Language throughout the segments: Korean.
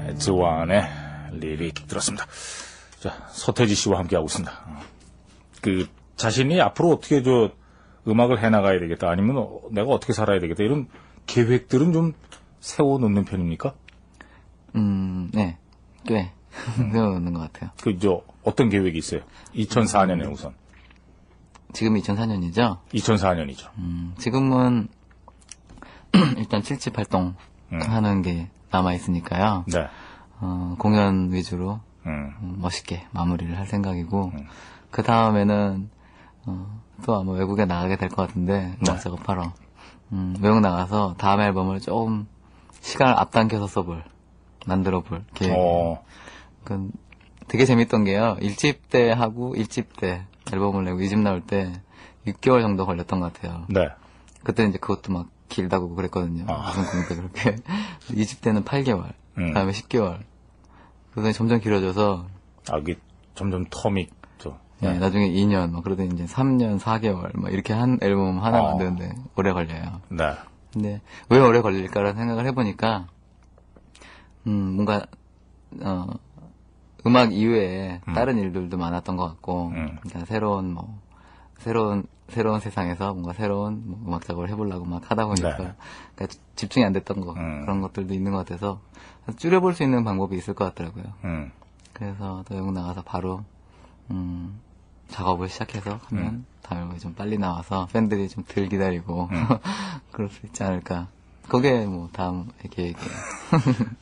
에즈완의 리릭 들었습니다. 자, 서태지 씨와 함께하고 있습니다. 그, 자신이 앞으로 어떻게 음악을 해나가야 되겠다, 아니면 내가 어떻게 살아야 되겠다, 이런 계획들은 좀 세워놓는 편입니까? 네. 꽤 세워놓는 것 같아요. 어떤 계획이 있어요? 2004년에 우선. 지금 2004년이죠? 2004년이죠. 지금은 일단 7집 활동 하는 게 남아있으니까요. 네. 공연 위주로 멋있게 마무리를 할 생각이고, 그 다음에는 또 아마 외국에 나가게 될 것 같은데, 음악 작업하러. 외국 나가서 다음 앨범을 조금 시간을 앞당겨서 만들어볼 계획. 되게 재밌던 게요. 1집 때 하고 1집 때 앨범을 내고 2집 나올 때 6개월 정도 걸렸던 것 같아요. 네. 그때 이제 그것도 막 길다고 그랬거든요. 무슨 공대 그렇게. 2집 때는 8개월, 다음에 10개월. 그다음에 점점 길어져서. 이게 점점 텀이 네, 나중에 2년, 그러더니 이제 3년, 4개월, 이렇게 한 앨범 하나 만드는데 오래 걸려요. 네. 근데 왜 오래 걸릴까라는 생각을 해보니까, 뭔가, 음악 이외에 다른 일들도 많았던 것 같고, 그러니까 새로운 세상에서 뭔가 새로운 음악 작업을 해보려고 막 하다 보니까, 네. 그러니까 집중이 안 됐던 그런 것들도 있는 것 같아서, 줄여볼 수 있는 방법이 있을 것 같더라고요. 그래서 또 영국 나가서 바로, 작업을 시작해서 하면 다음 앨범이 좀 빨리 나와서 팬들이 좀 덜 기다리고 그럴 수 있지 않을까. 그게 다음 계획이에요.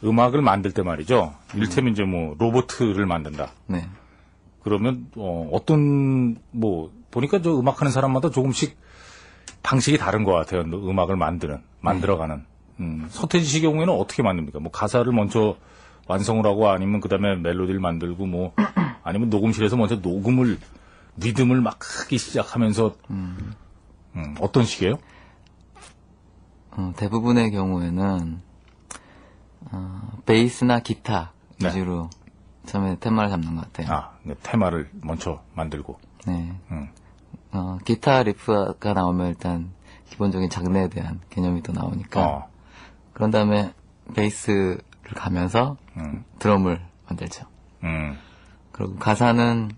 음악을 만들 때 말이죠. 이를테면 이제 로보트를 만든다. 네. 그러면 보니까 음악하는 사람마다 조금씩 방식이 다른 것 같아요. 음악을 만들어가는. 서태지 씨 경우에는 어떻게 만듭니까? 가사를 먼저 완성을 하고 아니면 그다음에 멜로디를 만들고 아니면 녹음실에서 먼저 리듬을 막 하기 시작하면서 어떤 식이에요? 대부분의 경우에는 베이스나 기타 위주로 처음에 테마를 잡는 것 같아요. 테마를 먼저 만들고. 네. 기타 리프가 나오면 일단 기본적인 장르에 대한 개념이 또 나오니까. 그런 다음에 베이스를 가면서 드럼을 만들죠. 그리고 가사는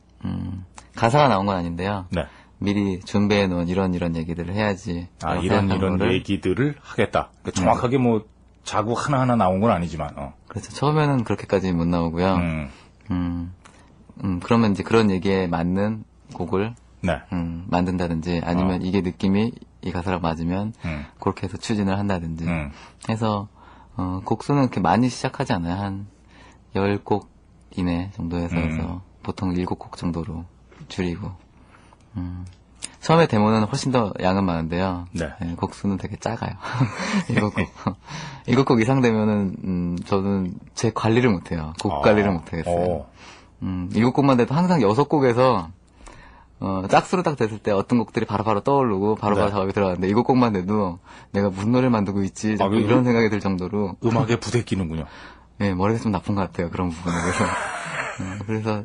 가사가 나온 건 아닌데요. 네. 미리 준비해 놓은 이런 얘기들을 해야지. 이런 얘기들을 하겠다. 그러니까 정확하게 자국 하나하나 나온 건 아니지만. 그렇죠. 처음에는 그렇게까지 못 나오고요. 그러면 이제 그런 얘기에 맞는 곡을 만든다든지 아니면 이게 느낌이 이 가사랑 맞으면 그렇게 해서 추진을 한다든지 해서 곡수는 그렇게 많이 시작하지 않아요. 한 10곡 이내 정도에서 해서 보통 7곡 정도로 줄이고 처음에 데모는 훨씬 더 양은 많은데요. 네. 곡수는 되게 작아요. 7곡. 7곡 이상 되면은 저는 제 관리를 못해요. 곡 관리를 못하겠어요. 7곡만 돼도 항상 6곡에서 짝수로 딱 됐을 때 어떤 곡들이 바로바로 떠오르고 바로바로 작업이 들어가는데 7곡만 돼도 내가 무슨 노래를 만들고 있지 이런 생각이 들 정도로 음악에 부대끼는군요. 네, 머리가 좀 나쁜 것 같아요. 그런 부분에 대해서. 그래서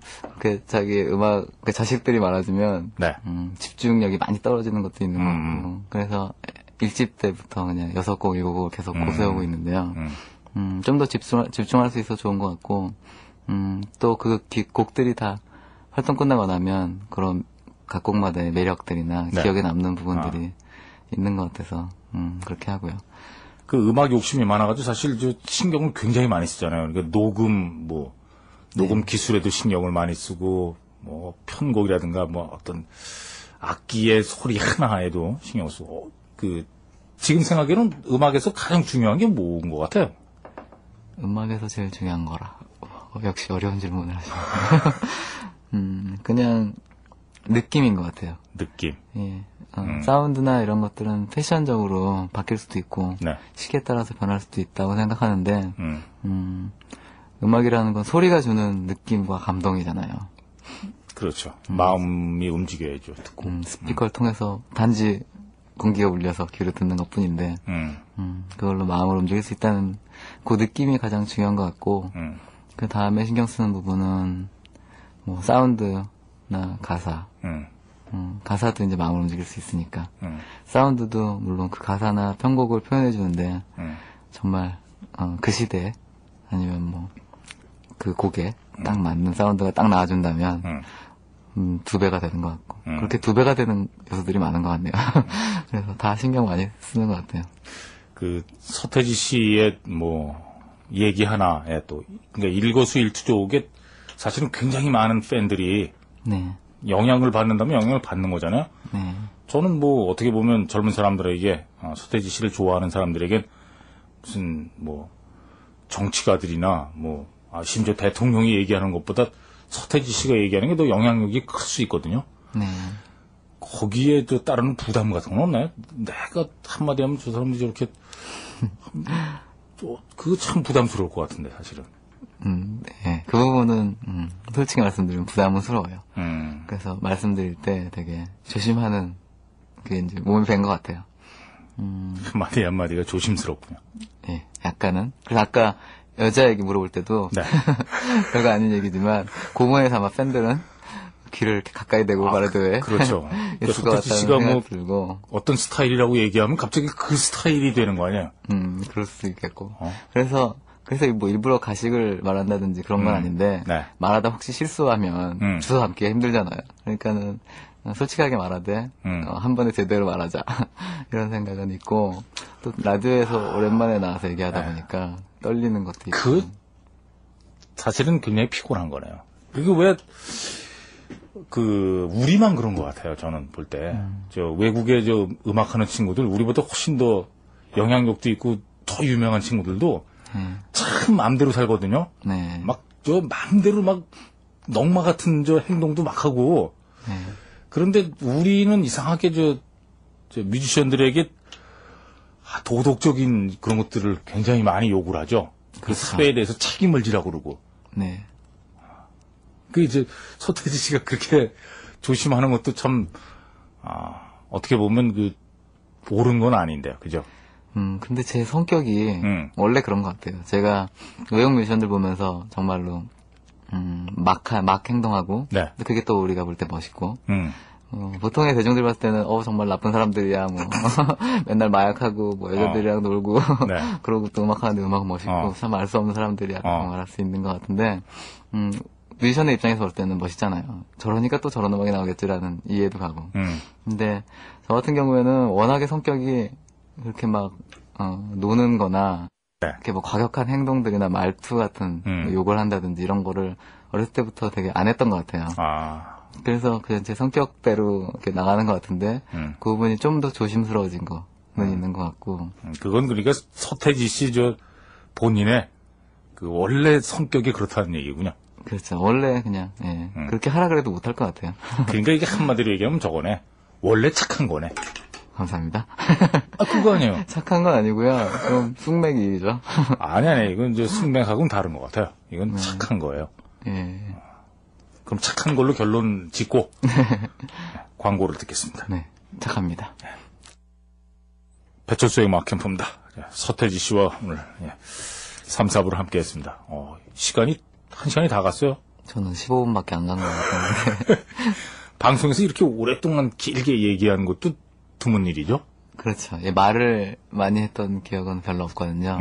자기 음악 자식들이 많아지면 집중력이 많이 떨어지는 것도 있는 것 같고 그래서 1집 때부터 그냥 6곡, 7곡을 계속 고수하고 있는데요. 좀 더 집중할 수 있어서 좋은 것 같고 또 곡들이 다 활동 끝나고 나면 그런 각 곡마다의 매력들이나 기억에 남는 부분들이 있는 것 같아서 그렇게 하고요. 음악 욕심이 많아가지고 사실 신경을 굉장히 많이 쓰잖아요. 그러니까 녹음 기술에도 신경을 많이 쓰고 편곡이라든가 어떤 악기의 소리 하나에도 신경을 쓰고 지금 생각에는 음악에서 가장 중요한 게 뭐인 것 같아요? 음악에서 제일 중요한 거라. 역시 어려운 질문을 하시네요. 그냥 느낌인 것 같아요. 느낌. 예. 사운드나 이런 것들은 패션적으로 바뀔 수도 있고 시기에 따라서 변할 수도 있다고 생각하는데 음악이라는 건 소리가 주는 느낌과 감동이잖아요. 그렇죠. 마음이 움직여야죠. 듣고. 스피커를 통해서 단지 공기가 울려서 귀로 듣는 것뿐인데 그걸로 마음을 움직일 수 있다는 그 느낌이 가장 중요한 것 같고 그 다음에 신경 쓰는 부분은 사운드나 가사 가사도 이제 마음을 움직일 수 있으니까 사운드도 물론 그 가사나 편곡을 표현해 주는데 정말 그 시대에 아니면 그 곡에 딱 맞는 사운드가 딱 나와준다면 2배가 되는 것 같고 그렇게 2배가 되는 요소들이 많은 것 같네요. 그래서 다 신경 많이 쓰는 것 같아요. 그 서태지 씨의 뭐 얘기 하나에 또 그러니까 일거수일투족에 사실은 굉장히 많은 팬들이 네. 영향을 받는다면 영향을 받는 거잖아요. 네. 저는 뭐 어떻게 보면 젊은 사람들에게 서태지 씨를 좋아하는 사람들에게 무슨 뭐 정치가들이나 뭐 심지어 대통령이 얘기하는 것보다 서태지 씨가 얘기하는 게 더 영향력이 클 수 있거든요. 네. 거기에 또 따르는 부담 같은 건 없나요? 내가 한마디 하면 저 사람들이 저렇게 그거 참 부담스러울 것 같은데 사실은. 네. 그 부분은 솔직히 말씀드리면 부담스러워요. 그래서 말씀드릴 때 되게 조심하는 그게 이제 몸이 밴 것 같아요. 한마디 한마디가 조심스럽군요. 예, 약간은. 그래서 아까 여자 얘기 물어볼 때도 네. 별거 아닌 얘기지만 고문에서 아마 팬들은 귀를 이렇게 가까이 대고 말해도 왜 그렇죠. 있을 것 서태지 같다는 씨가 생각이 뭐 들고 어떤 스타일이라고 얘기하면 갑자기 그 스타일이 되는 거 아니에요? 그럴 수 있겠고. 그래서 뭐 일부러 가식을 말한다든지 그런 건 아닌데 네. 말하다 혹시 실수하면 주워 담기가 힘들잖아요. 그러니까는 솔직하게 말하되 한 번에 제대로 말하자 이런 생각은 있고 또 라디오에서 오랜만에 나와서 얘기하다 보니까 떨리는 것도 있고. 그 사실은 굉장히 피곤한 거네요. 그게 왜 그 우리만 그런 것 같아요. 저는 볼 때 저 외국의 저 음악하는 친구들 우리보다 훨씬 더 영향력도 있고 더 유명한 친구들도 참 마음대로 살거든요. 네. 막 저 마음대로 막 넝마 같은 저 행동도 막 하고. 네. 그런데 우리는 이상하게 저 뮤지션들에게 도덕적인 그런 것들을 굉장히 많이 요구를 하죠. 그 그렇죠. 사회에 대해서 책임을 지라고 그러고. 네. 그 이제 서태지 씨가 그렇게 조심하는 것도 참 어떻게 보면 그 옳은 건 아닌데요, 그죠? 근데 제 성격이 원래 그런 것 같아요. 제가 외국 뮤지션들 보면서 정말로 막 행동하고, 네. 근데 그게 또 우리가 볼 때 멋있고, 보통의 대중들 봤을 때는 정말 나쁜 사람들이야 뭐 맨날 마약하고 뭐 여자들이랑 놀고 네. 그러고 또 음악하는데 음악 멋있고 참 알 수 없는 사람들이야 말할 수 있는 것 같은데 뮤지션의 입장에서 볼 때는 멋있잖아요. 저러니까 또 저런 음악이 나오겠지라는 이해도 가고. 근데 저 같은 경우에는 워낙에 성격이 그렇게 막 노는 거나 네. 이렇게 뭐 과격한 행동들이나 말투 같은 뭐 욕을 한다든지 이런 거를 어렸을 때부터 되게 안 했던 것 같아요. 그래서 그냥 제 성격대로 이렇게 나가는 것 같은데 그 부분이 좀 더 조심스러워진 거는 있는 것 같고. 그건 그러니까 서태지 씨 저 본인의 그 원래 성격이 그렇다는 얘기군요. 그렇죠. 원래 그냥 그렇게 하라 그래도 못할 것 같아요. 그러니까 이게 한마디로 얘기하면 저거네. 원래 착한 거네. 감사합니다. 그거 아니에요. 착한 건 아니고요. 좀 쑥맥이죠. 아니. 이건 이제 숙맥하고는 다른 것 같아요. 이건 착한 거예요. 예. 그럼 착한 걸로 결론 짓고 광고를 듣겠습니다. 네, 착합니다. 배철수의 음악 캠프입니다. 서태지 씨와 오늘 3, 4부를 함께 했습니다. 시간이 1시간이 다 갔어요. 저는 15분밖에 안 간 것 같은데. 방송에서 이렇게 오랫동안 길게 얘기하는 것도 드문 일이죠? 그렇죠. 말을 많이 했던 기억은 별로 없거든요.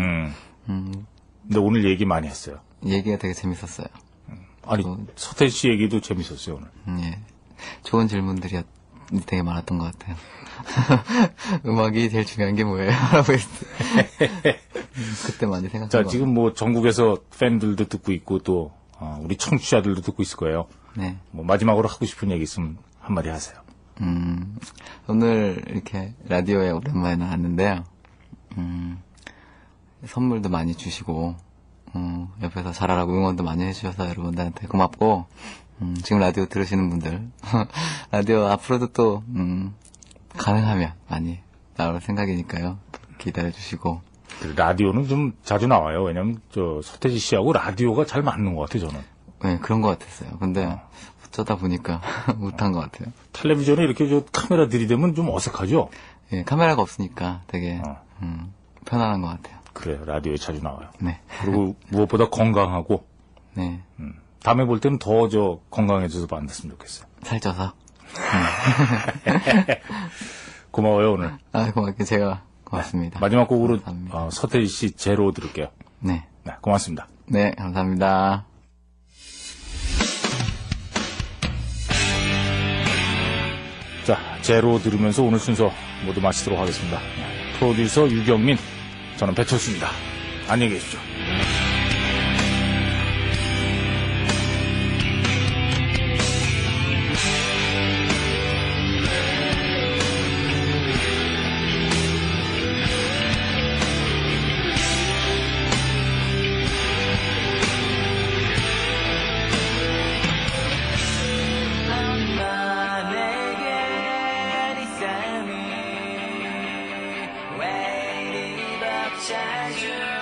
근데 오늘 얘기 많이 했어요. 얘기가 되게 재밌었어요. 아니, 서태지 씨 얘기도 재밌었어요, 오늘. 예. 좋은 질문들이 되게 많았던 것 같아요. 음악이 제일 중요한 게 뭐예요? 라고 했을 때. 그때 많이 생각한 자, 것 지금 뭐 전국에서 팬들도 듣고 있고 또, 우리 청취자들도 듣고 있을 거예요. 네. 뭐 마지막으로 하고 싶은 얘기 있으면 한마디 하세요. 오늘 이렇게 라디오에 오랜만에 나왔는데요. 선물도 많이 주시고, 옆에서 잘하라고 응원도 많이 해주셔서 여러분들한테 고맙고, 지금 라디오 들으시는 분들, 라디오 앞으로도 또, 가능하면 많이 나올 생각이니까요. 기다려주시고. 라디오는 좀 자주 나와요. 왜냐면, 서태지 씨하고 라디오가 잘 맞는 것 같아요, 저는. 네, 그런 것 같았어요. 근데, 어쩌다 보니까 못한 것 같아요. 텔레비전에 이렇게 카메라 들이대면 좀 어색하죠? 예, 카메라가 없으니까 되게, 편안한 것 같아요. 그래요. 라디오에 자주 나와요. 네. 그리고 무엇보다 건강하고, 네. 다음에 볼 때는 더 건강해져서 만났으면 좋겠어요. 살쪄서. 고마워요, 오늘. 고맙게 제가 고맙습니다. 마지막 곡으로 감사합니다. 서태지 씨 제로 들을게요. 네. 네, 고맙습니다. 네, 감사합니다. 자, 제로 들으면서 오늘 순서 모두 마치도록 하겠습니다. 프로듀서 유경민, 저는 배철수입니다. 안녕히 계십시오. Waiting up,